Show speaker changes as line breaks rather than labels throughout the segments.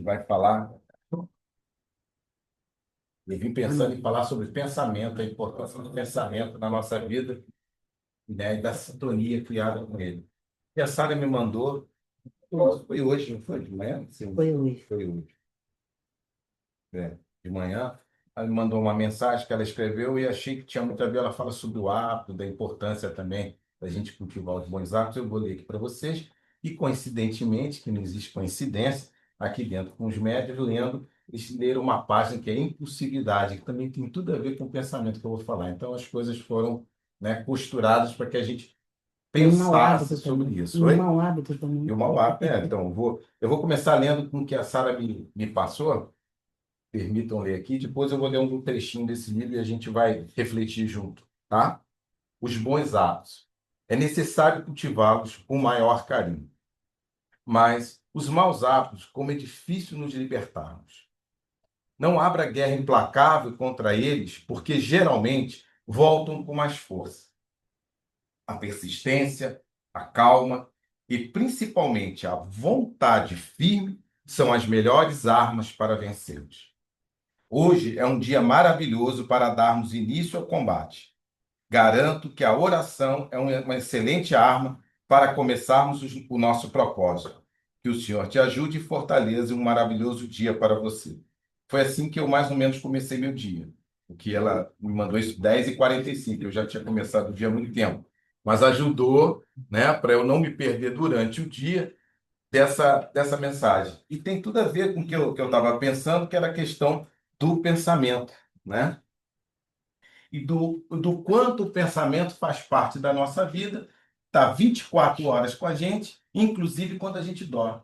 gente vai falar. Eu vim pensando em falar sobre pensamento, a importância do pensamento na nossa vida, né, e da sintonia criada com ele. E a Sara me mandou, foi hoje, não foi de manhã? Sim,
Foi hoje.
foi hoje, de manhã. Ela me mandou uma mensagem que ela escreveu e achei que tinha muito a ver. Ela fala sobre o hábito, da importância também da gente cultivar os bons hábitos. Eu vou ler aqui para vocês. E, coincidentemente, que não existe coincidência, aqui dentro com os médios, lendo, eles leram uma página que é impulsividade, que também tem tudo a ver com o pensamento que eu vou falar. Então, as coisas foram, né, costuradas para que a gente
E um mau
pensasse
hábito
sobre
também.
isso.
E um
Oi?
mau hábito
E
também.
o mau hábito, então, eu vou começar lendo com o que a Sara me passou. Permitam ler aqui. Depois eu vou ler um trechinho desse livro e a gente vai refletir junto, tá? Os bons hábitos. É necessário cultivá-los com maior carinho. Mas os maus hábitos, como é difícil nos libertarmos. Não abra guerra implacável contra eles, porque geralmente voltam com mais força. A persistência, a calma e principalmente a vontade firme são as melhores armas para vencê-los. Hoje é um dia maravilhoso para darmos início ao combate. Garanto que a oração é uma excelente arma para começarmos o nosso propósito. Que o Senhor te ajude e fortaleça um maravilhoso dia para você. Foi assim que eu mais ou menos comecei meu dia. O que ela me mandou isso 10h45. Eu já tinha começado o dia há muito tempo. Mas ajudou, né, para eu não me perder durante o dia dessa mensagem. E tem tudo a ver com o que eu estava pensando, que era a questão do pensamento, né? E do quanto o pensamento faz parte da nossa vida, está 24 horas com a gente, inclusive quando a gente dorme.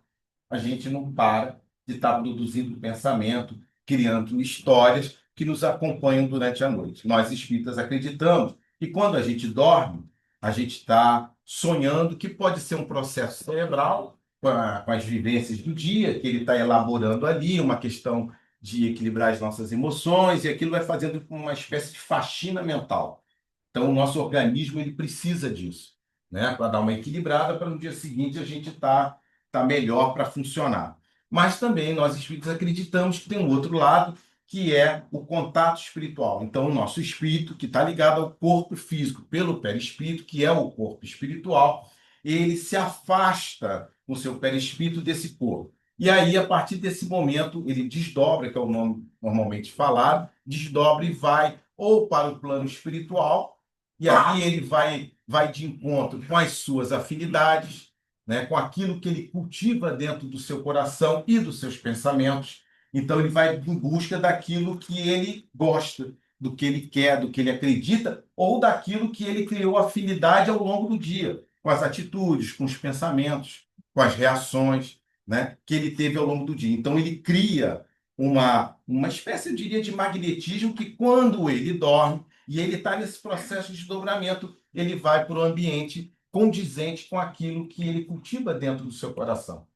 A gente não para de estar produzindo pensamento, criando histórias que nos acompanham durante a noite. Nós espíritas acreditamos que quando a gente dorme, a gente está sonhando, que pode ser um processo cerebral, com as vivências do dia, que ele está elaborando ali, uma questão de equilibrar as nossas emoções, e aquilo vai fazendo uma espécie de faxina mental. Então, o nosso organismo ele precisa disso, né? Para dar uma equilibrada, para no dia seguinte a gente tá melhor para funcionar. Mas também nós espíritos acreditamos que tem um outro lado, que é o contato espiritual. Então, o nosso espírito, que está ligado ao corpo físico pelo perispírito, que é o corpo espiritual, ele se afasta com o seu perispírito desse corpo. E aí, a partir desse momento, ele desdobra, que é o nome normalmente falado, desdobra e vai ou para o plano espiritual, e aí ele vai de encontro com as suas afinidades, né, com aquilo que ele cultiva dentro do seu coração e dos seus pensamentos. Então, ele vai em busca daquilo que ele gosta, do que ele quer, do que ele acredita, ou daquilo que ele criou afinidade ao longo do dia, com as atitudes, com os pensamentos, com as reações, né, que ele teve ao longo do dia. Então, ele cria uma espécie, eu diria, de magnetismo que, quando ele dorme, e ele está nesse processo de desdobramento, ele vai para o ambiente condizente com aquilo que ele cultiva dentro do seu coração,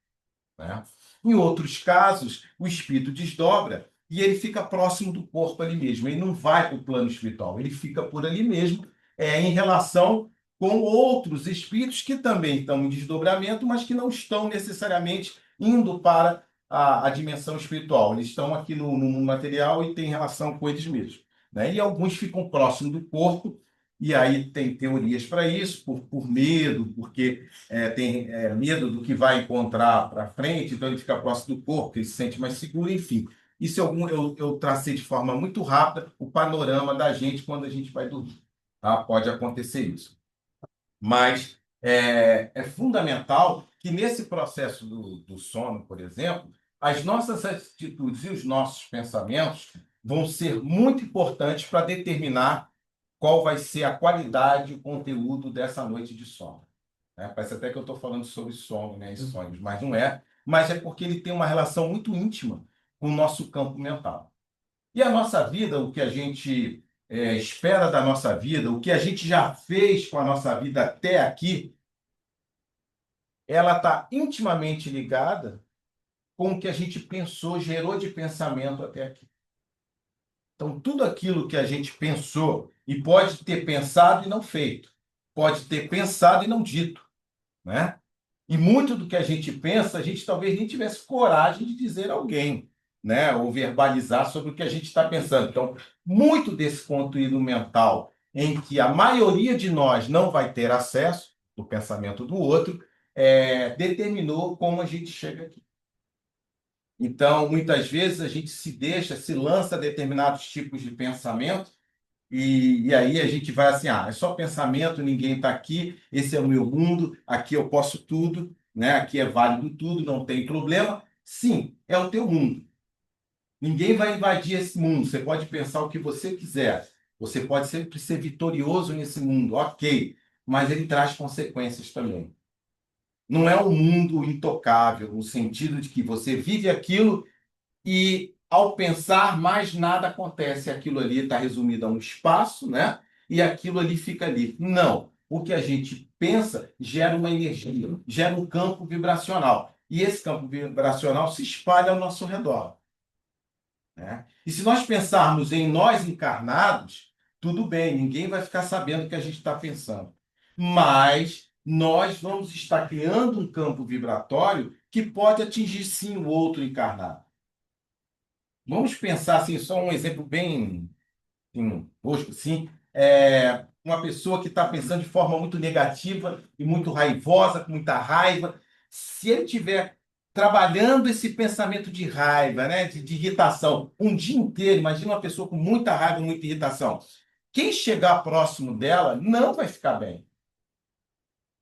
né? Em outros casos, o espírito desdobra e ele fica próximo do corpo ali mesmo. Ele não vai para o plano espiritual, ele fica por ali mesmo, em relação com outros espíritos que também estão em desdobramento, mas que não estão necessariamente indo para a dimensão espiritual. Eles estão aqui no mundo material e têm relação com eles mesmos, né? E alguns ficam próximos do corpo, e aí tem teorias para isso, por medo, porque tem medo do que vai encontrar para frente, então ele fica próximo do corpo, ele se sente mais seguro, enfim. Isso eu tracei de forma muito rápida o panorama da gente quando a gente vai dormir. Tá? Pode acontecer isso. Mas é fundamental que nesse processo do sono, por exemplo, as nossas atitudes e os nossos pensamentos vão ser muito importantes para determinar qual vai ser a qualidade e o conteúdo dessa noite de sono, né? Parece até que eu estou falando sobre sono, né, e sonhos, mas não é. Mas é porque ele tem uma relação muito íntima com o nosso campo mental. E a nossa vida, o que a gente espera da nossa vida, o que a gente já fez com a nossa vida até aqui, ela está intimamente ligada com o que a gente pensou, gerou de pensamento até aqui. Então, tudo aquilo que a gente pensou, e pode ter pensado e não feito, pode ter pensado e não dito, né? E muito do que a gente pensa, a gente talvez nem tivesse coragem de dizer a alguém, né? Ou verbalizar sobre o que a gente está pensando. Então, muito desse conteúdo mental em que a maioria de nós não vai ter acesso do pensamento do outro, determinou como a gente chega aqui. Então, muitas vezes a gente se lança a determinados tipos de pensamento e aí a gente vai assim, é só pensamento, ninguém está aqui, esse é o meu mundo, aqui eu posso tudo, né? Aqui é válido tudo, não tem problema. Sim, é o teu mundo. Ninguém vai invadir esse mundo. Você pode pensar o que você quiser. Você pode sempre ser vitorioso nesse mundo, ok. Mas ele traz consequências também. Não é um mundo intocável, no sentido de que você vive aquilo e ao pensar, mais nada acontece. Aquilo ali está resumido a um espaço, né? E aquilo ali fica ali. Não. O que a gente pensa gera uma energia, gera um campo vibracional. E esse campo vibracional se espalha ao nosso redor, né? E se nós pensarmos em nós encarnados, tudo bem, ninguém vai ficar sabendo o que a gente está pensando. Mas nós vamos estar criando um campo vibratório que pode atingir sim o outro encarnado. Vamos pensar assim, só um exemplo bem tosco, assim, uma pessoa que está pensando de forma muito negativa e muito raivosa, com muita raiva, se ele tiver trabalhando esse pensamento de raiva, né, de irritação, um dia inteiro, imagina uma pessoa com muita raiva, muita irritação. Quem chegar próximo dela não vai ficar bem.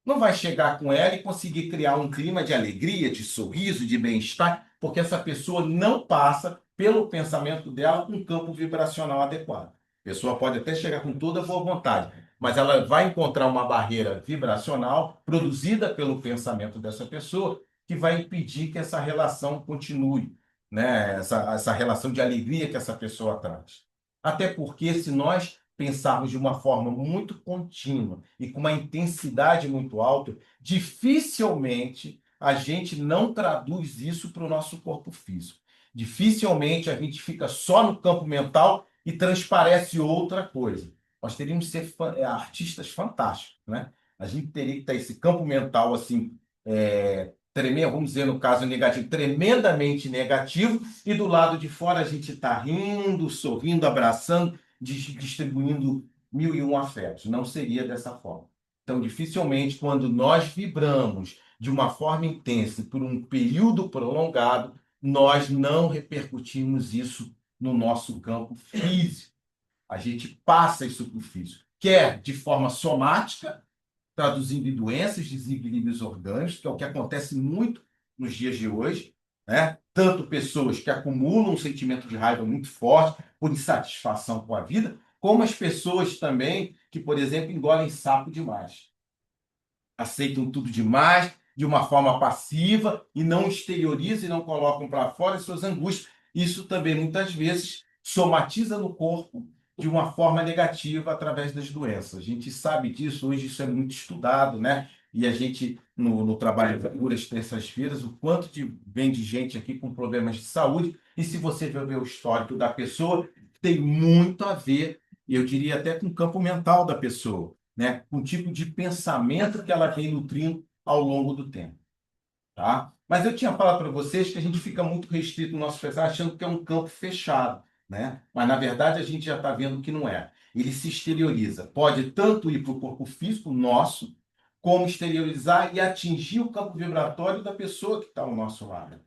Não vai chegar com ela e conseguir criar um clima de alegria, de sorriso, de bem-estar, porque essa pessoa não passa pelo pensamento dela um campo vibracional adequado. A pessoa pode até chegar com toda a boa vontade, mas ela vai encontrar uma barreira vibracional produzida pelo pensamento dessa pessoa que vai impedir que essa relação continue, né? Essa relação de alegria que essa pessoa traz. Até porque se nós pensarmos de uma forma muito contínua e com uma intensidade muito alta, dificilmente a gente não traduz isso para o nosso corpo físico. Dificilmente a gente fica só no campo mental e transparece outra coisa. Nós teríamos que ser artistas fantásticos, né? A gente teria que ter esse campo mental assim, tremendo, vamos dizer no caso negativo, tremendamente negativo, e do lado de fora a gente está rindo, sorrindo, abraçando, distribuindo mil e um afetos. Não seria dessa forma. Então, dificilmente, quando nós vibramos de uma forma intensa por um período prolongado, nós não repercutimos isso no nosso campo físico. A gente passa isso para o físico, quer de forma somática, traduzindo em doenças, desequilíbrios orgânicos, que é o que acontece muito nos dias de hoje, né? Tanto pessoas que acumulam um sentimento de raiva muito forte por insatisfação com a vida, como as pessoas também que, por exemplo, engolem sapo demais. Aceitam tudo demais, de uma forma passiva, e não exteriorizam e não colocam para fora as suas angústias. Isso também, muitas vezes, somatiza no corpo de uma forma negativa através das doenças. A gente sabe disso, hoje isso é muito estudado, né? E a gente, no trabalho de curas terças-feiras, o quanto vem de gente aqui com problemas de saúde, e se você ver o histórico da pessoa, tem muito a ver, eu diria até com o campo mental da pessoa, né? Com o tipo de pensamento que ela vem nutrindo ao longo do tempo, tá? Mas eu tinha falado para vocês que a gente fica muito restrito no nosso pensar, achando que é um campo fechado, né? Mas, na verdade, a gente já está vendo que não é. Ele se exterioriza. Pode tanto ir para o corpo físico nosso, como exteriorizar e atingir o campo vibratório da pessoa que está ao nosso lado.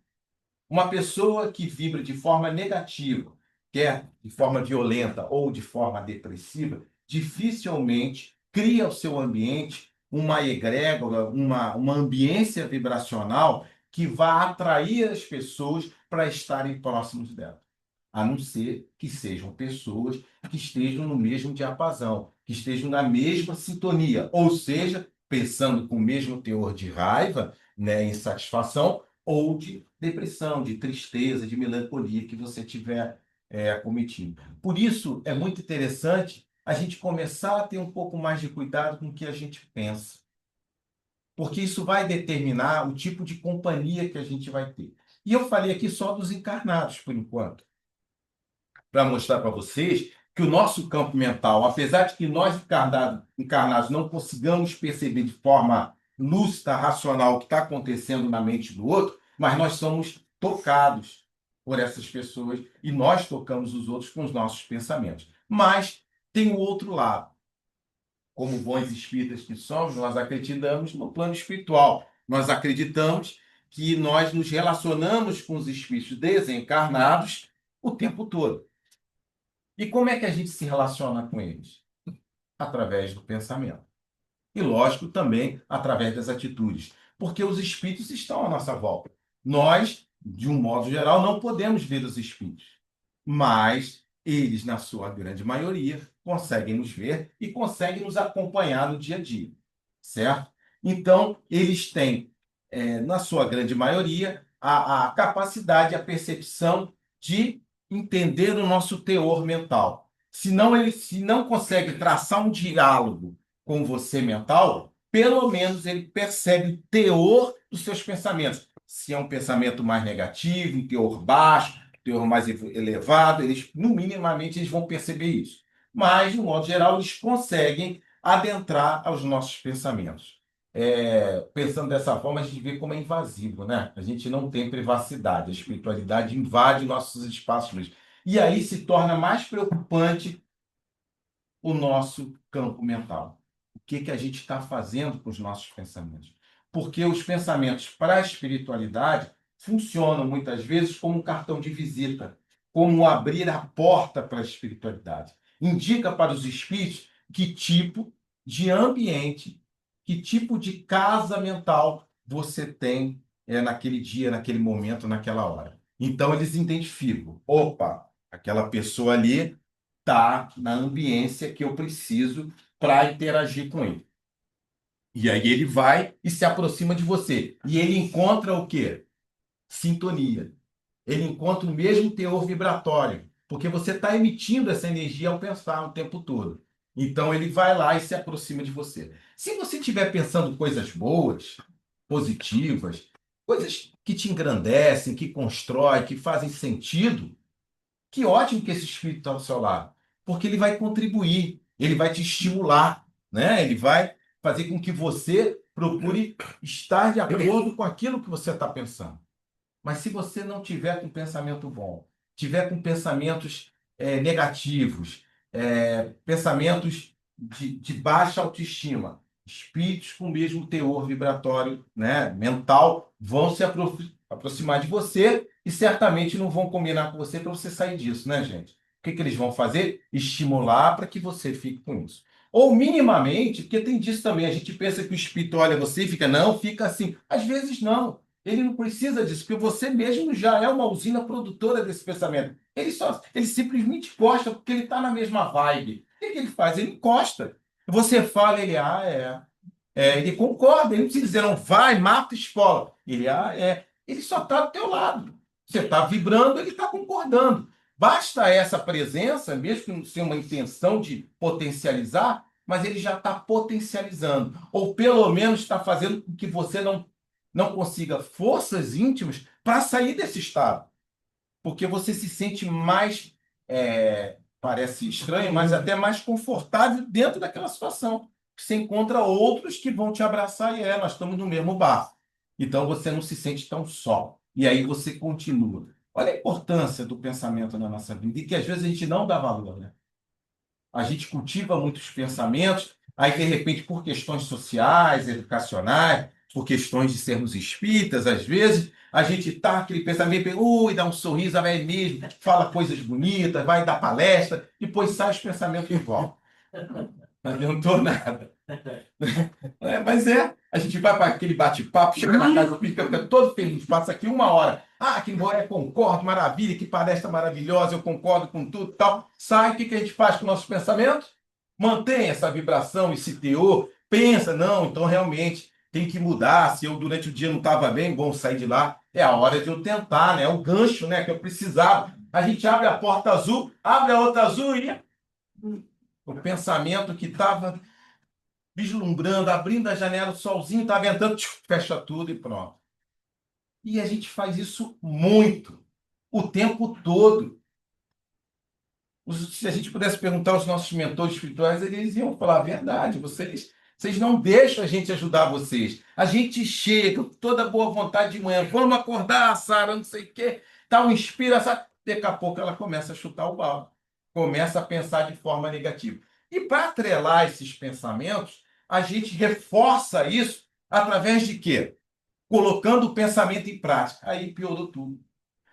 Uma pessoa que vibra de forma negativa, quer de forma violenta ou de forma depressiva, dificilmente cria o seu ambiente uma egrégora, uma ambiência vibracional que vá atrair as pessoas para estarem próximos dela. A não ser que sejam pessoas que estejam no mesmo diapasão, que estejam na mesma sintonia, ou seja, pensando com o mesmo teor de raiva, né, insatisfação, ou de depressão, de tristeza, de melancolia que você tiver cometido. Por isso, é muito interessante a gente começar a ter um pouco mais de cuidado com o que a gente pensa, porque isso vai determinar o tipo de companhia que a gente vai ter. E eu falei aqui só dos encarnados, por enquanto, para mostrar para vocês que o nosso campo mental, apesar de que nós encarnados não consigamos perceber de forma lúcida, racional, o que está acontecendo na mente do outro, mas nós somos tocados por essas pessoas e nós tocamos os outros com os nossos pensamentos. Mas tem o outro lado. Como bons espíritas que somos, nós acreditamos no plano espiritual. Nós acreditamos que nós nos relacionamos com os espíritos desencarnados o tempo todo. E como é que a gente se relaciona com eles? Através do pensamento. E, lógico, também através das atitudes. Porque os espíritos estão à nossa volta. Nós, de um modo geral, não podemos ver os espíritos. Mas eles, na sua grande maioria, conseguem nos ver e conseguem nos acompanhar no dia a dia. Certo? Então, eles têm, na sua grande maioria, a capacidade, a percepção de entender o nosso teor mental. Se não consegue traçar um diálogo com você mental, pelo menos ele percebe o teor dos seus pensamentos. Se é um pensamento mais negativo, um teor baixo, um teor mais elevado, eles, no minimamente, eles vão perceber isso. Mas, de um modo geral, eles conseguem adentrar aos nossos pensamentos. Pensando dessa forma, a gente vê como é invasivo, né? A gente não tem privacidade, a espiritualidade invade nossos espaços. E aí se torna mais preocupante o nosso campo mental. O que que a gente está fazendo com os nossos pensamentos? Porque os pensamentos para a espiritualidade funcionam muitas vezes como um cartão de visita, como abrir a porta para a espiritualidade. Indica para os espíritos que tipo de ambiente, que tipo de casa mental você tem naquele dia, naquele momento, naquela hora. Então eles identificam, opa, aquela pessoa ali está na ambiência que eu preciso para interagir com ele. E aí ele vai e se aproxima de você. E ele encontra o quê? Sintonia. Ele encontra o mesmo teor vibratório, porque você está emitindo essa energia ao pensar o tempo todo. Então ele vai lá e se aproxima de você. Se você estiver pensando coisas boas, positivas, coisas que te engrandecem, que constroem, que fazem sentido, que ótimo que esse espírito está ao seu lado, porque ele vai contribuir, ele vai te estimular, né? Ele vai fazer com que você procure estar de acordo com aquilo que você está pensando. Mas se você não tiver com pensamento bom, tiver com pensamentos negativos, pensamentos de baixa autoestima, espíritos com o mesmo teor vibratório, né, mental, vão se aproximar de você e certamente não vão combinar com você para você sair disso, né, gente? O que que eles vão fazer? Estimular para que você fique com isso. Ou minimamente, porque tem disso também, a gente pensa que o espírito olha você e fica, não, fica assim. Às vezes não. Ele não precisa disso, porque você mesmo já é uma usina produtora desse pensamento. Ele simplesmente encosta porque ele está na mesma vibe. O que que ele faz? Ele encosta. Você fala, ele, ele concorda, ele não precisa dizer, não vai, mata, esfola. Ele, ele só está do teu lado. Você está vibrando, ele está concordando. Basta essa presença, mesmo que não seja uma intenção de potencializar, mas ele já está potencializando. Ou pelo menos está fazendo com que você não consiga forças íntimas para sair desse estado. Porque você se sente mais, parece estranho, mas até mais confortável dentro daquela situação. Você encontra outros que vão te abraçar e nós estamos no mesmo barco. Então você não se sente tão só. E aí você continua. Olha a importância do pensamento na nossa vida e que às vezes a gente não dá valor, né? A gente cultiva muitos pensamentos, aí de repente por questões sociais, educacionais, por questões de sermos espíritas, às vezes, a gente tá aquele pensamento, ui, dá um sorriso, vai mesmo, fala coisas bonitas, vai dar palestra, depois sai os pensamentos igual. Não adiantou nada. A gente vai para aquele bate-papo, chega na casa do fica todo feliz, passa aqui uma hora. Que embora eu concordo, maravilha, que palestra maravilhosa, eu concordo com tudo e tal. Sai, o que que a gente faz com nossos pensamentos? Mantém essa vibração, esse teor, pensa, não, então realmente tem que mudar. Se eu durante o dia não estava bem, bom, sair de lá. É a hora de eu tentar, né? É o gancho, né, que eu precisava. A gente abre a porta azul, abre a outra azul e o pensamento que estava vislumbrando, abrindo a janela, o solzinho está ventando, fecha tudo e pronto. E a gente faz isso muito, o tempo todo. Se a gente pudesse perguntar aos nossos mentores espirituais, eles iam falar a verdade. Vocês Vocês não deixam a gente ajudar vocês. A gente chega com toda boa vontade de manhã. Vamos acordar, Sara, não sei o quê. Tal, inspira, Sara. Daqui a pouco ela começa a chutar o balde. Começa a pensar de forma negativa. E para atrelar esses pensamentos, a gente reforça isso através de quê? Colocando o pensamento em prática. Aí piorou tudo.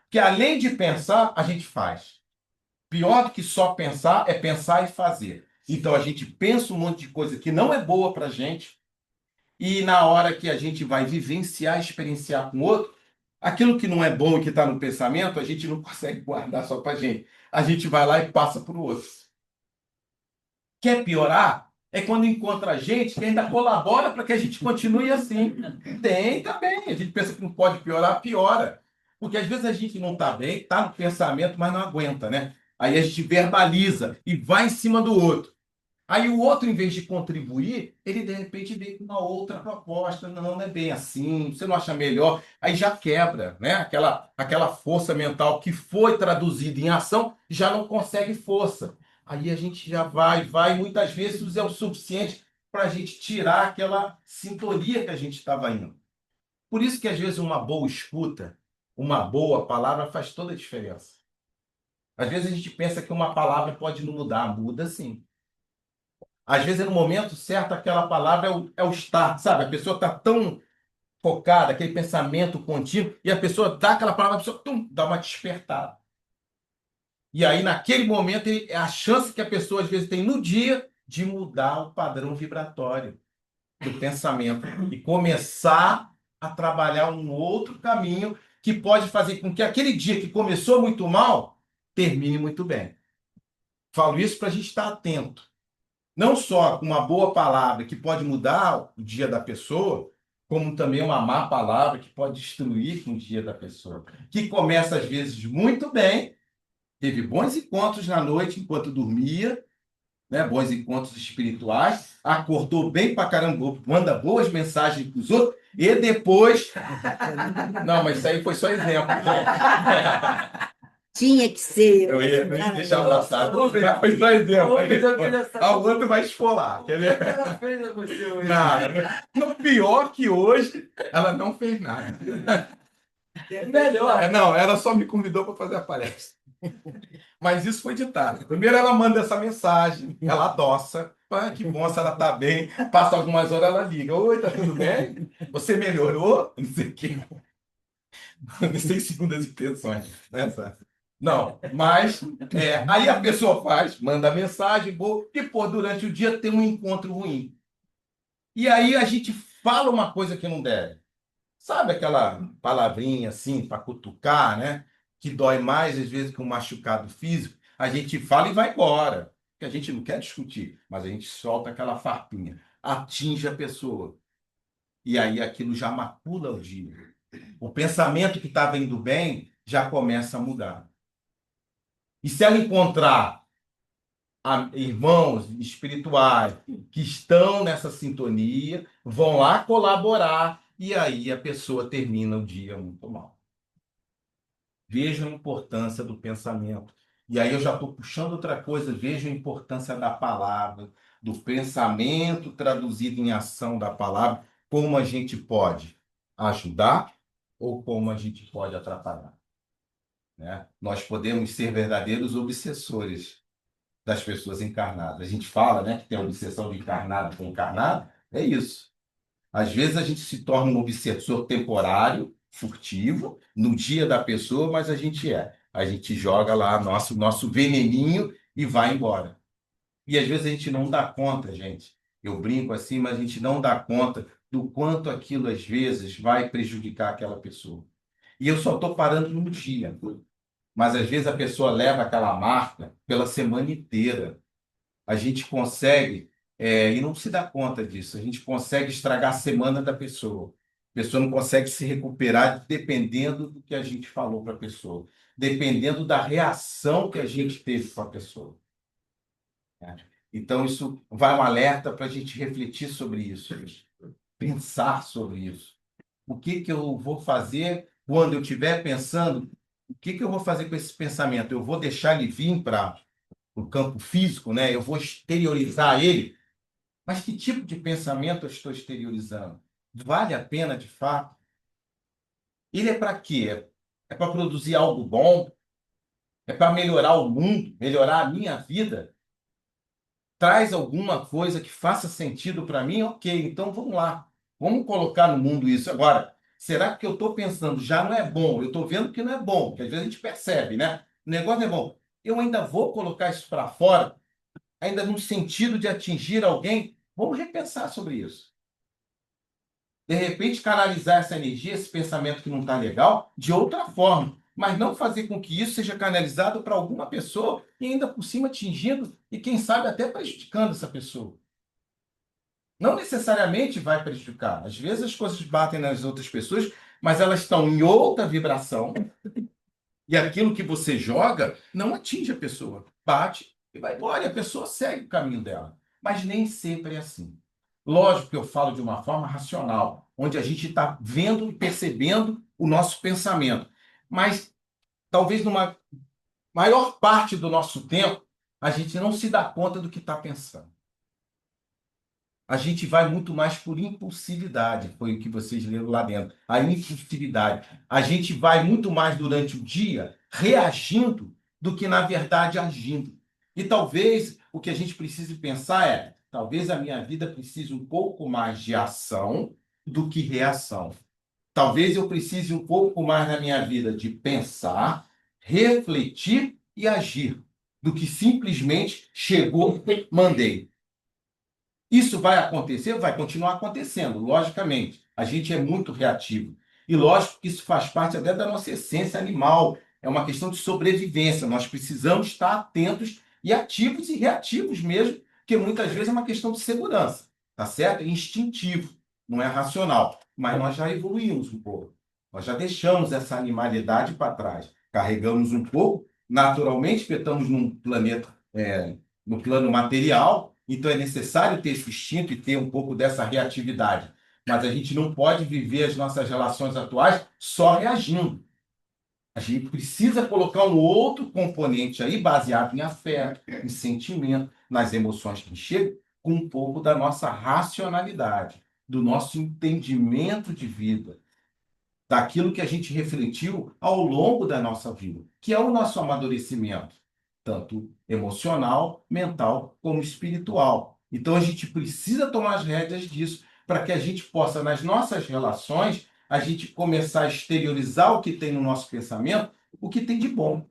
Porque além de pensar, a gente faz. Pior do que só pensar é pensar e fazer. Então a gente pensa um monte de coisa que não é boa para a gente, e na hora que a gente vai vivenciar, experienciar com o outro, aquilo que não é bom e que está no pensamento, a gente não consegue guardar só para a gente. A gente vai lá e passa para o outro. Quer piorar? É quando encontra gente que ainda colabora para que a gente continue assim. Tem também. A gente pensa que não pode piorar, piora. Porque às vezes a gente não está bem, está no pensamento, mas não aguenta, né? Aí a gente verbaliza e vai em cima do outro. Aí o outro, em vez de contribuir, ele de repente vem com uma outra proposta. Não, não é bem assim, você não acha melhor. Aí já quebra, né? Aquela força mental que foi traduzida em ação já não consegue força. Aí a gente já vai, muitas vezes é o suficiente para a gente tirar aquela sintonia que a gente estava indo. Por isso que às vezes uma boa escuta, uma boa palavra faz toda a diferença. Às vezes a gente pensa que uma palavra pode não mudar, muda sim. Às vezes, no momento certo, aquela palavra é o start, sabe? A pessoa está tão focada, aquele pensamento contínuo, e a pessoa dá aquela palavra, a pessoa dá uma despertada. E aí, naquele momento, é a chance que a pessoa, às vezes, tem no dia de mudar o padrão vibratório do pensamento e começar a trabalhar um outro caminho que pode fazer com que aquele dia que começou muito mal, termine muito bem. Falo isso para a gente estar atento. Não só com uma boa palavra que pode mudar o dia da pessoa, como também uma má palavra que pode destruir o dia da pessoa. Que começa, às vezes, muito bem, teve bons encontros na noite enquanto dormia, né? Bons encontros espirituais, acordou bem pra caramba, manda boas mensagens para os outros, e depois. Não, mas isso aí foi só exemplo.
Tinha que ser.
Eu ia deixar passar. Foi só exemplo. A outra vai esfolar. Quer ver?
Ela fez a você hoje.
Nada. No pior que hoje, ela não fez nada.
É melhor.
Não, ela só me convidou para fazer a palestra. Mas isso foi ditado. Primeiro ela manda essa mensagem, ela adoça. Ah, que bom, se ela tá bem. Passa algumas horas, ela liga. Oi, tá tudo bem? Você melhorou? Não sei o quê. Sem segundas intenções. Né, Sá? Não, mas aí a pessoa faz, manda mensagem, boa, e pô, durante o dia tem um encontro ruim. E aí a gente fala uma coisa que não deve. Sabe aquela palavrinha assim para cutucar, né? Que dói mais às vezes que um machucado físico. A gente fala e vai embora. Que a gente não quer discutir, mas a gente solta aquela farpinha, atinge a pessoa. E aí aquilo já macula o dia. O pensamento que estava indo bem já começa a mudar. E se ela encontrar irmãos espirituais que estão nessa sintonia, vão lá colaborar, e aí a pessoa termina o dia muito mal. Veja a importância do pensamento. E aí eu já estou puxando outra coisa, veja a importância da palavra, do pensamento traduzido em ação da palavra, como a gente pode ajudar ou como a gente pode atrapalhar. Né? Nós podemos ser verdadeiros obsessores das pessoas encarnadas. A gente fala, né, que tem a obsessão de encarnado com encarnado, é isso. Às vezes a gente se torna um obsessor temporário, furtivo, no dia da pessoa, mas a gente é. A gente joga lá nosso veneninho e vai embora. E às vezes a gente não dá conta, gente. Eu brinco assim, mas a gente não dá conta do quanto aquilo às vezes vai prejudicar aquela pessoa. E eu só estou parando num dia. Mas às vezes a pessoa leva aquela marca pela semana inteira. A gente consegue, e não se dá conta disso, a gente consegue estragar a semana da pessoa. A pessoa não consegue se recuperar dependendo do que a gente falou para a pessoa, dependendo da reação que a gente teve com a pessoa. Né? Então, isso vai um alerta para a gente refletir sobre isso, pensar sobre isso. O que que eu vou fazer quando eu estiver pensando? O que que eu vou fazer com esse pensamento? Eu vou deixar ele vir para o campo físico, né? Eu vou exteriorizar ele Mas que tipo de pensamento eu estou exteriorizando? Vale a pena de fato? Ele é para quê? É para produzir algo bom? É para melhorar o mundo, melhorar a minha vida? Traz alguma coisa que faça sentido para mim? Ok, então vamos lá. Vamos colocar no mundo isso. Agora, será que o que eu estou pensando já não é bom? Eu estou vendo que não é bom, porque às vezes a gente percebe, né? O negócio não é bom. Eu ainda vou colocar isso para fora, ainda no sentido de atingir alguém? Vamos repensar sobre isso. De repente, canalizar essa energia, esse pensamento que não está legal, de outra forma. Mas não fazer com que isso seja canalizado para alguma pessoa e ainda por cima atingindo e, quem sabe, até prejudicando essa pessoa. Não necessariamente vai prejudicar. Às vezes as coisas batem nas outras pessoas, mas elas estão em outra vibração e aquilo que você joga não atinge a pessoa. Bate e vai embora, e a pessoa segue o caminho dela. Mas nem sempre é assim. Lógico que eu falo de uma forma racional, onde a gente está vendo e percebendo o nosso pensamento. Mas talvez numa maior parte do nosso tempo, a gente não se dá conta do que está pensando. A gente vai muito mais por impulsividade, foi o que vocês leram lá dentro. A impulsividade. A gente vai muito mais durante o dia reagindo do que, na verdade, agindo. E talvez o que a gente precise pensar é: talvez a minha vida precise um pouco mais de ação do que reação. Talvez eu precise um pouco mais na minha vida de pensar, refletir e agir, do que simplesmente chegou, mandei. Isso vai acontecer? Vai continuar acontecendo, logicamente. A gente é muito reativo. E lógico que isso faz parte até da nossa essência animal. É uma questão de sobrevivência. Nós precisamos estar atentos e ativos e reativos mesmo, porque muitas vezes é uma questão de segurança, tá certo? É instintivo, não é racional. Mas nós já evoluímos um pouco. Nós já deixamos essa animalidade para trás. Carregamos um pouco, naturalmente, porque estamos num planeta, no plano material, então é necessário ter esse instinto e ter um pouco dessa reatividade. Mas a gente não pode viver as nossas relações atuais só reagindo. A gente precisa colocar um outro componente aí, baseado em afeto, em sentimento, nas emoções que chegam, com um pouco da nossa racionalidade, do nosso entendimento de vida, daquilo que a gente refletiu ao longo da nossa vida, que é o nosso amadurecimento, tanto emocional, mental, como espiritual. Então a gente precisa tomar as rédeas disso para que a gente possa, nas nossas relações, a gente começar a exteriorizar o que tem no nosso pensamento, o que tem de bom,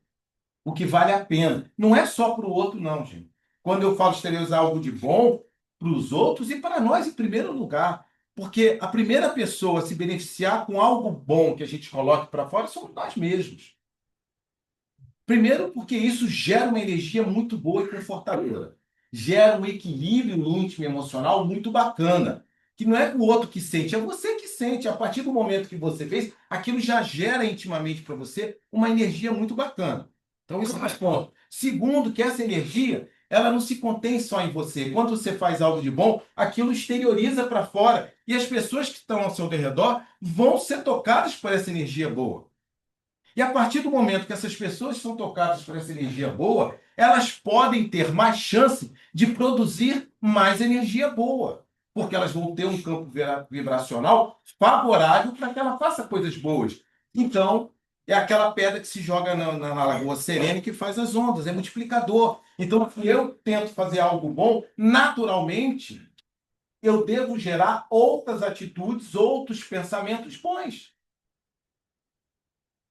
o que vale a pena. Não é só para o outro, não, gente. Quando eu falo exteriorizar algo de bom, para os outros e para nós em primeiro lugar. Porque a primeira pessoa a se beneficiar com algo bom que a gente coloque para fora somos nós mesmos. Primeiro, porque isso gera uma energia muito boa e confortadora. Gera um equilíbrio íntimo e emocional muito bacana. Que não é o outro que sente, é você que sente. A partir do momento que você fez, aquilo já gera intimamente para você uma energia muito bacana. Então, isso é mais ponto. Segundo, que essa energia, ela não se contém só em você. Quando você faz algo de bom, aquilo exterioriza para fora. E as pessoas que estão ao seu redor vão ser tocadas por essa energia boa. E a partir do momento que essas pessoas são tocadas por essa energia boa, elas podem ter mais chance de produzir mais energia boa, porque elas vão ter um campo vibracional favorável para que ela faça coisas boas. Então, é aquela pedra que se joga na Lagoa Serena que faz as ondas, é multiplicador. Então, se eu tento fazer algo bom, naturalmente, eu devo gerar outras atitudes, outros pensamentos bons.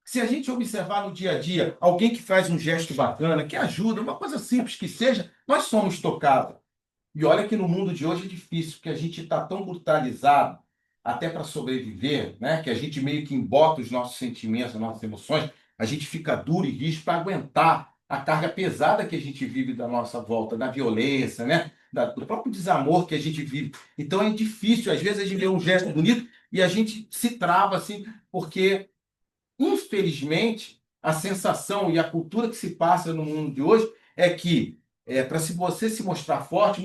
Se a gente observar no dia a dia alguém que faz um gesto bacana, que ajuda, uma coisa simples que seja, nós somos tocados. E olha que no mundo de hoje é difícil, porque a gente está tão brutalizado, até para sobreviver, né? Que a gente meio que embota os nossos sentimentos, as nossas emoções, a gente fica duro e rígido para aguentar a carga pesada que a gente vive da nossa volta, da violência, né? Do próprio desamor que a gente vive. Então é difícil, às vezes a gente vê um gesto bonito e a gente se trava assim, porque infelizmente, a sensação e a cultura que se passa no mundo de hoje é que, para se você se mostrar forte,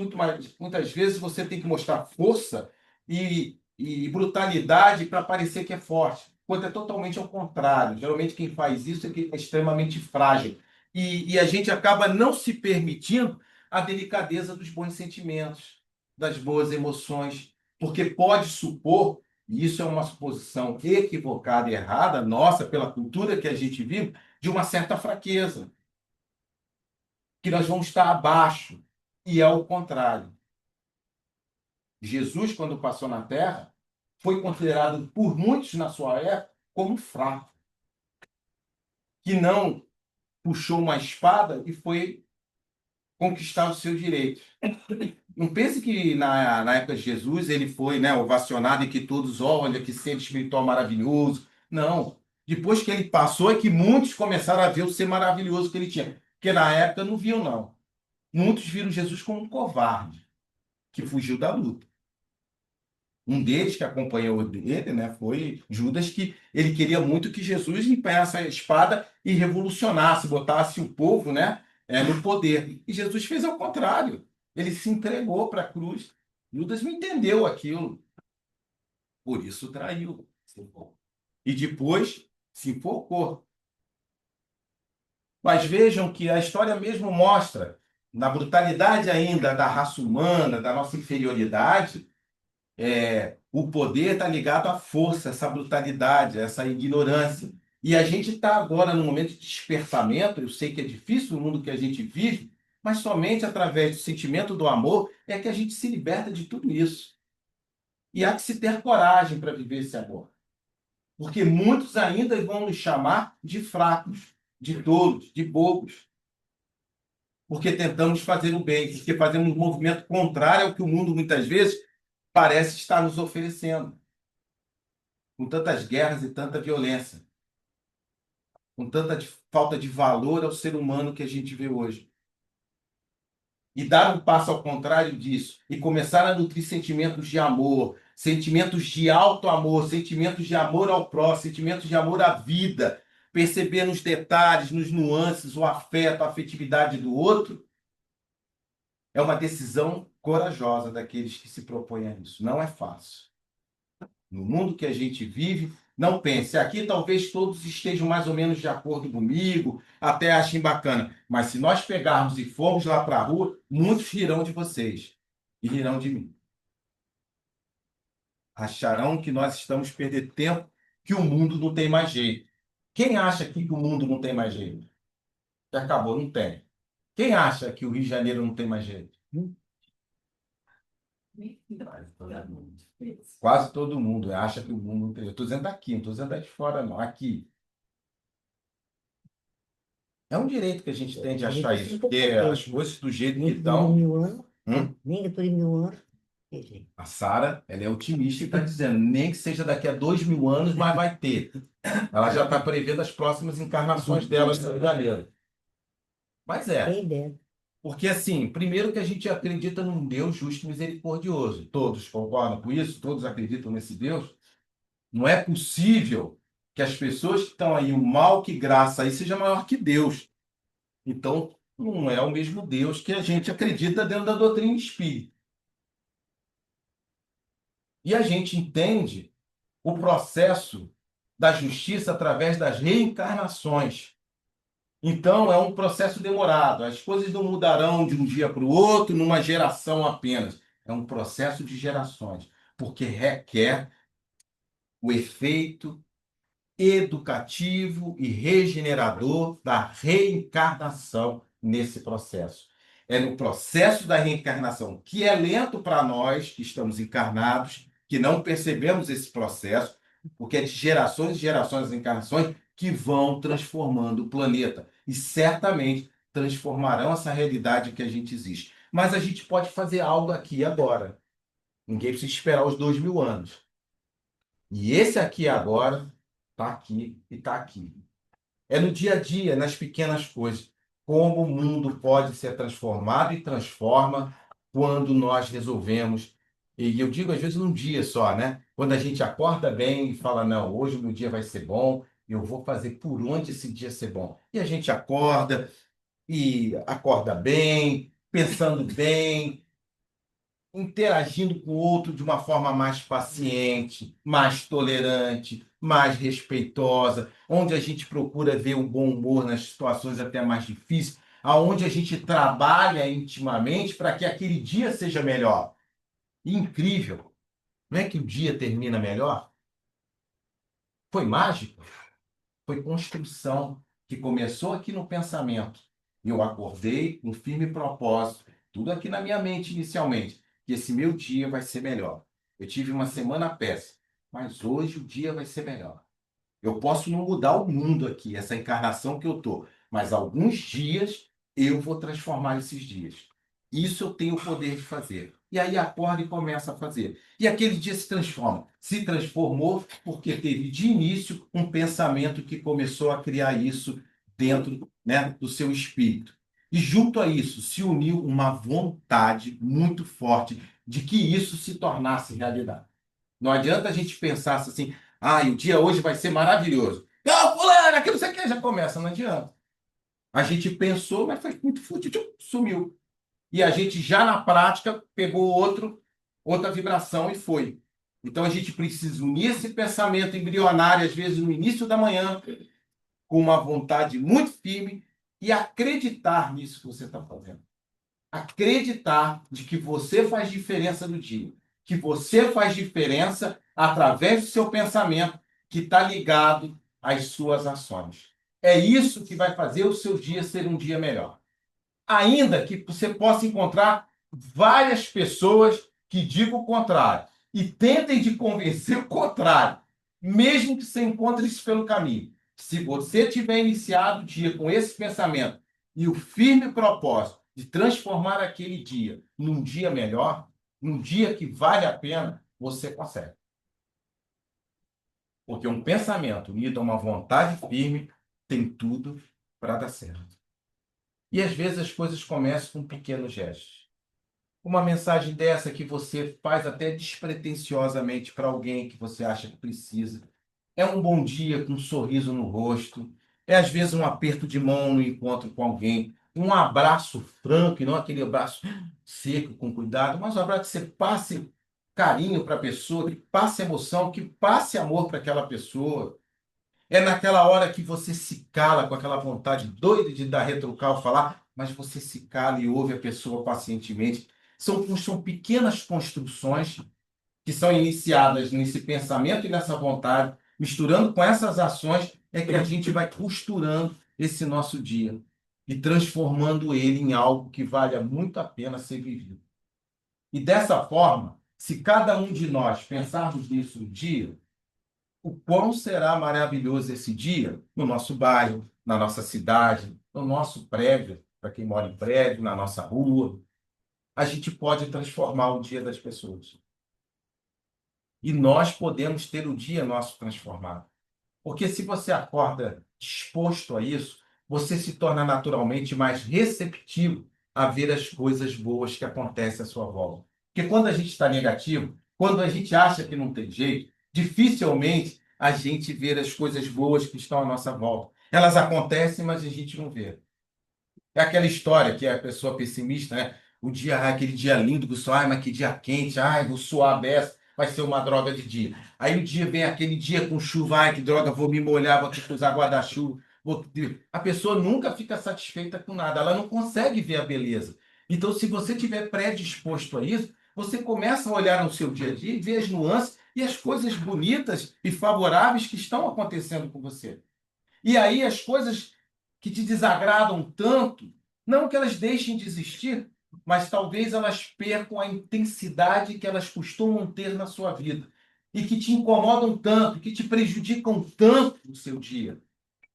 muitas vezes você tem que mostrar força e brutalidade para parecer que é forte, quando é totalmente ao contrário. Geralmente, quem faz isso é quem é extremamente frágil. E a gente acaba não se permitindo a delicadeza dos bons sentimentos. das boas emoções, porque pode supor, e isso é uma suposição equivocada e errada, nossa, pela cultura que a gente vive, de uma certa fraqueza, que nós vamos estar abaixo, e é o contrário. Jesus, quando passou na Terra, foi considerado por muitos na sua época como fraco, que não puxou uma espada e foi conquistar os seus direitos. Não pense que na época de Jesus ele foi, né, ovacionado e que todos, olha, que ser espiritual maravilhoso. Não. Depois que ele passou é que muitos começaram a ver o ser maravilhoso que ele tinha. Porque na época não viam, não. Muitos viram Jesus como um covarde que fugiu da luta. Um deles que acompanhou ele, né, foi Judas, que ele queria muito que Jesus empunhasse a espada e revolucionasse, botasse o povo, né, no poder. E Jesus fez ao contrário. Ele se entregou para a cruz. Judas não entendeu aquilo, por isso traiu. E depois se enforcou. Mas vejam que a história mesmo mostra, na brutalidade ainda da raça humana, da nossa inferioridade, o poder está ligado à força, essa brutalidade, essa ignorância. E a gente está agora num momento de despertamento. Eu sei que é difícil no mundo que a gente vive, mas somente através do sentimento do amor é que a gente se liberta de tudo isso. E há que se ter coragem para viver esse amor. Porque muitos ainda vão nos chamar de fracos, de tolos, de bobos. Porque tentamos fazer o bem, porque fazemos um movimento contrário ao que o mundo muitas vezes parece estar nos oferecendo, com tantas guerras e tanta violência, com tanta falta de valor ao ser humano que a gente vê hoje. E dar um passo ao contrário disso e começar a nutrir sentimentos de amor, sentimentos de alto amor, sentimentos de amor ao próximo, sentimentos de amor à vida, perceber nos detalhes, nos nuances, o afeto, a afetividade do outro, é uma decisão corajosa daqueles que se propõem a isso. Não é fácil. No mundo que a gente vive, não pense, aqui talvez todos estejam mais ou menos de acordo comigo, até achem bacana, mas se nós pegarmos e formos lá para a rua, muitos rirão de vocês e rirão de mim. Acharão que nós estamos perdendo tempo, que o mundo não tem mais jeito. Quem acha aqui que o mundo não tem mais jeito? Que acabou, não tem. Quem acha que o Rio de Janeiro não tem mais jeito? Quase todo mundo acha que o mundo não tem. Eu estou dizendo daqui, não estou dizendo daí de fora, não. Aqui. É um direito que a gente tem de achar isso, porque as coisas do jeito que estão.
Nem depois de 1000 anos.
A Sara, ela é otimista e está dizendo, nem que seja daqui a 2000 anos, mas vai ter. Ela já está prevendo as próximas encarnações dela no Rio de Janeiro. Mas
Tem ideia.
porque assim, primeiro que a gente acredita num Deus justo e misericordioso. Todos concordam com isso? Todos acreditam nesse Deus? Não é possível que as pessoas que estão aí, o mal que graça aí, seja maior que Deus. Então, não é o mesmo Deus que a gente acredita dentro da doutrina espírita. E a gente entende o processo da justiça através das reencarnações. Então, é um processo demorado. As coisas não mudarão de um dia para o outro, numa geração apenas. É um processo de gerações, porque requer o efeito educativo e regenerador da reencarnação nesse processo. É no processo da reencarnação, que é lento para nós que estamos encarnados, que não percebemos esse processo, porque é de gerações e gerações as encarnações que vão transformando o planeta e certamente transformarão essa realidade que a gente existe. Mas a gente pode fazer algo aqui e agora. Ninguém precisa esperar os 2000 anos. E esse aqui agora está aqui e está aqui. É no dia a dia, nas pequenas coisas, como o mundo pode ser transformado e transforma quando nós resolvemos. E eu digo às vezes num dia só, né? Quando a gente acorda bem e fala, não, hoje o meu dia vai ser bom, eu vou fazer por onde esse dia ser bom. E a gente acorda e acorda bem, pensando bem, interagindo com o outro de uma forma mais paciente, mais tolerante, mais respeitosa, onde a gente procura ver o bom humor nas situações até mais difíceis, aonde a gente trabalha intimamente para que aquele dia seja melhor. E incrível, não é que o dia termina melhor? Foi mágico? Foi construção que começou aqui no pensamento. Eu acordei com um firme propósito, tudo aqui na minha mente inicialmente, que esse meu dia vai ser melhor. Eu tive uma semana péssima, mas hoje o dia vai ser melhor. Eu posso não mudar o mundo aqui, essa encarnação que eu estou, mas alguns dias eu vou transformar esses dias. Isso eu tenho o poder de fazer. E aí acorda e começa a fazer. E aquele dia se transforma. Se transformou porque teve de início um pensamento que começou a criar isso dentro, né, do seu espírito. E junto a isso se uniu uma vontade muito forte de que isso se tornasse realidade. Não adianta a gente pensar assim, ah, o dia hoje vai ser maravilhoso. Não, fulano, aquilo você quer, já começa, não adianta. A gente pensou, mas foi muito fútil, sumiu. E a gente já na prática pegou outra vibração e foi. Então a gente precisa unir esse pensamento embrionário, às vezes no início da manhã, com uma vontade muito firme e acreditar nisso que você está fazendo. Acreditar de que você faz diferença no dia, que você faz diferença através do seu pensamento que está ligado às suas ações. É isso que vai fazer o seu dia ser um dia melhor. Ainda que você possa encontrar várias pessoas que digam o contrário e tentem de convencer o contrário, mesmo que você encontre isso pelo caminho. Se você tiver iniciado o dia com esse pensamento e o firme propósito de transformar aquele dia num dia melhor, num dia que vale a pena, você consegue. Porque um pensamento unido a uma vontade firme tem tudo para dar certo. E às vezes as coisas começam com pequenos gestos. Uma mensagem dessa que você faz até despretensiosamente para alguém que você acha que precisa. É um bom dia com um sorriso no rosto. É às vezes um aperto de mão no encontro com alguém. Um abraço franco e não aquele abraço seco, com cuidado, mas um abraço que você passe carinho para a pessoa, que passe emoção, que passe amor para aquela pessoa. É naquela hora que você se cala com aquela vontade doida de dar retrucar ou falar, mas você se cala e ouve a pessoa pacientemente. São pequenas construções que são iniciadas nesse pensamento e nessa vontade, misturando com essas ações, é que a gente vai costurando esse nosso dia e transformando ele em algo que valha muito a pena ser vivido. E dessa forma, se cada um de nós pensarmos nisso um dia, o quão será maravilhoso esse dia no nosso bairro, na nossa cidade, no nosso prédio, para quem mora em prédio, na nossa rua. A gente pode transformar o dia das pessoas. E nós podemos ter o dia nosso transformado. Porque se você acorda disposto a isso, você se torna naturalmente mais receptivo a ver as coisas boas que acontecem à sua volta. Porque quando a gente está negativo, quando a gente acha que não tem jeito, dificilmente a gente vê as coisas boas que estão à nossa volta. Elas acontecem, mas a gente não vê. É aquela história que é a pessoa pessimista, né? O dia, aquele dia lindo do sol, ai, mas que dia quente, ai, vou suar a beça, vai ser uma droga de dia. Aí o dia vem aquele dia com chuva, ai, que droga, vou me molhar, vou ter que usar guarda-chuva. A pessoa nunca fica satisfeita com nada, ela não consegue ver a beleza. Então, se você estiver predisposto a isso, você começa a olhar no seu dia a dia e ver as nuances e as coisas bonitas e favoráveis que estão acontecendo com você. E aí as coisas que te desagradam tanto, não que elas deixem de existir, mas talvez elas percam a intensidade que elas costumam ter na sua vida e que te incomodam tanto, que te prejudicam tanto no seu dia,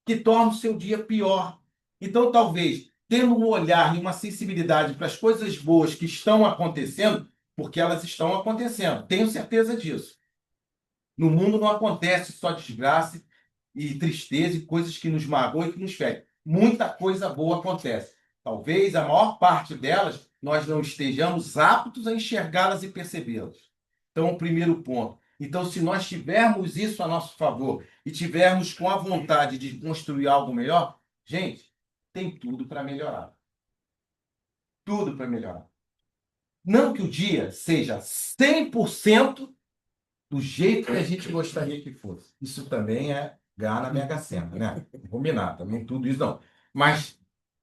que tornam o seu dia pior. Então, talvez, tendo um olhar e uma sensibilidade para as coisas boas que estão acontecendo, porque elas estão acontecendo, tenho certeza disso. No mundo não acontece só desgraça e tristeza e coisas que nos magoam e que nos ferem. Muita coisa boa acontece. Talvez a maior parte delas nós não estejamos aptos a enxergá-las e percebê-las. Então, o primeiro ponto. Então, se nós tivermos isso a nosso favor e tivermos com a vontade de construir algo melhor, gente, tem tudo para melhorar. Tudo para melhorar. Não que o dia seja 100% do jeito que a gente gostaria que fosse. Isso também é ganhar na Mega Sena, né? Combinar, também tudo isso não. Mas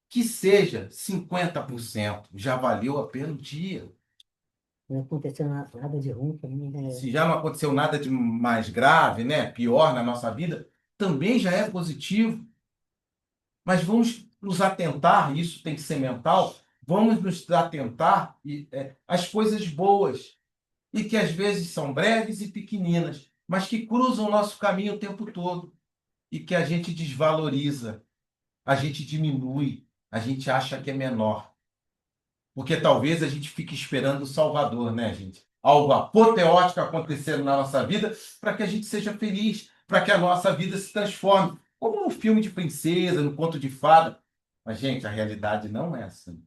que seja 50%, já valeu a pena o dia.
Não aconteceu nada de ruim para mim, né?
Se já não aconteceu nada de mais grave, né, pior na nossa vida, também já é positivo. Mas vamos nos atentar, isso tem que ser mental, vamos nos atentar às coisas boas, e que às vezes são breves e pequeninas, mas que cruzam o nosso caminho o tempo todo, e que a gente desvaloriza, a gente diminui, a gente acha que é menor. Porque talvez a gente fique esperando o Salvador, né, gente? Algo apoteótico acontecendo na nossa vida para que a gente seja feliz, para que a nossa vida se transforme. Como um filme de princesa, no conto de fada. Mas, gente, a realidade não é assim.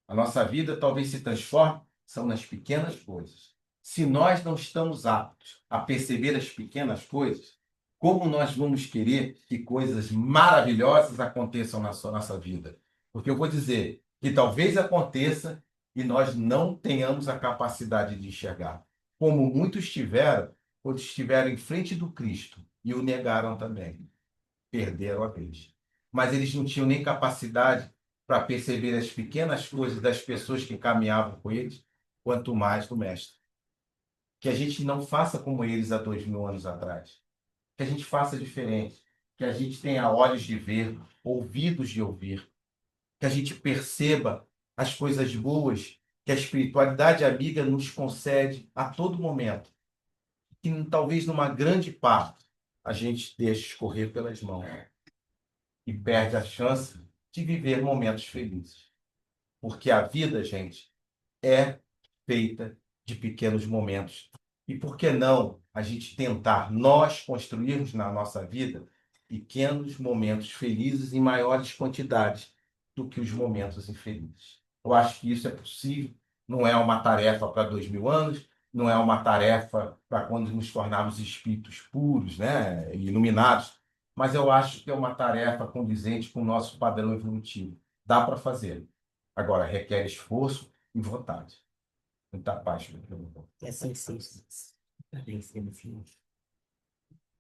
A nossa vida talvez se transforme são nas pequenas coisas. Se nós não estamos aptos a perceber as pequenas coisas, como nós vamos querer que coisas maravilhosas aconteçam na nossa vida? Porque eu vou dizer que talvez aconteça e nós não tenhamos a capacidade de enxergar. Como muitos tiveram quando estiveram em frente do Cristo e o negaram também. Perderam a vez. Mas eles não tinham nem capacidade para perceber as pequenas coisas das pessoas que caminhavam com eles, quanto mais do Mestre. Que a gente não faça como eles há 2000 anos atrás. Que a gente faça diferente. Que a gente tenha olhos de ver, ouvidos de ouvir. Que a gente perceba as coisas boas que a espiritualidade amiga nos concede a todo momento. Que talvez numa grande parte a gente deixe escorrer pelas mãos e perde a chance de viver momentos felizes. Porque a vida, gente, é feita de pequenos momentos. E por que não a gente tentar nós construirmos na nossa vida pequenos momentos felizes em maiores quantidades do que os momentos infelizes? Eu acho que isso é possível, não é uma tarefa para 2000 anos, não é uma tarefa para quando nos tornarmos espíritos puros, né, iluminados, mas eu acho que é uma tarefa condizente com o nosso padrão evolutivo. Dá para fazer. Agora, requer esforço e vontade. Muita paz, meu irmão.
Que assim seja. Parabéns, Senhor.